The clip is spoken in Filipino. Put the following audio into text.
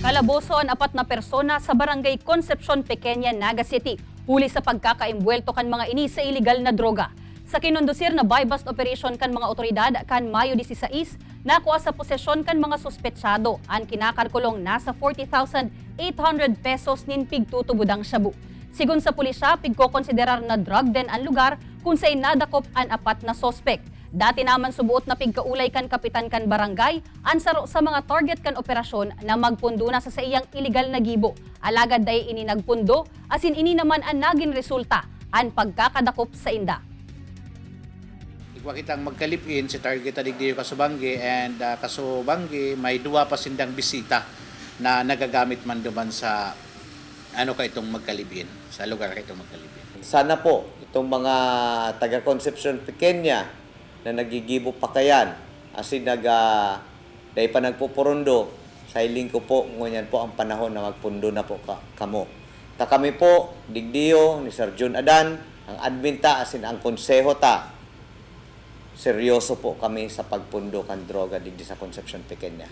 Kalaboson 4 na persona sa Barangay Concepcion Pequeña, Naga City. Huli sa pagkakaimbwelto kan mga ini sa iligal na droga. Sa kinundusir na buy-bust operation kan mga otoridad kan Mayo 16, nakuha sa posesyon kan mga suspetsado ang kinakarkulong nasa 40,800 pesos nin pigtutubudang shabu. Sigun sa pulisya, pigkokonsiderar na drug den ang lugar kung sa'y nadakop ang 4 na sospek. Dati naman subuot na pigkaulay kan kapitan kan barangay, ansaro sa mga target kan operasyon na magpundo na sa iyang iligal na gibo. Alagad day ini nagpundo, asin ini naman ang naging resulta, ang pagkakadakop sa inda. Igwa kitang magkalipin si target adigdiyo Kasubanggi and Kasubanggi may duwa pa sindang bisita na nagagamit man duman sa itong magkalipin, sa lugar itong magkalipin. Sana po itong mga taga Concepcion Pequeña na nagigibo pa kayan asin dahil pa nagpupurundo sa hiling ko po ngunyan po ang panahon na magpundo na po kamo. Ta kami po digdiyo ni Sir Jun Adan ang admin ta asin ang konseho ta seryoso po kami sa pagpundo kan droga digdi sa Concepcion Pequeña.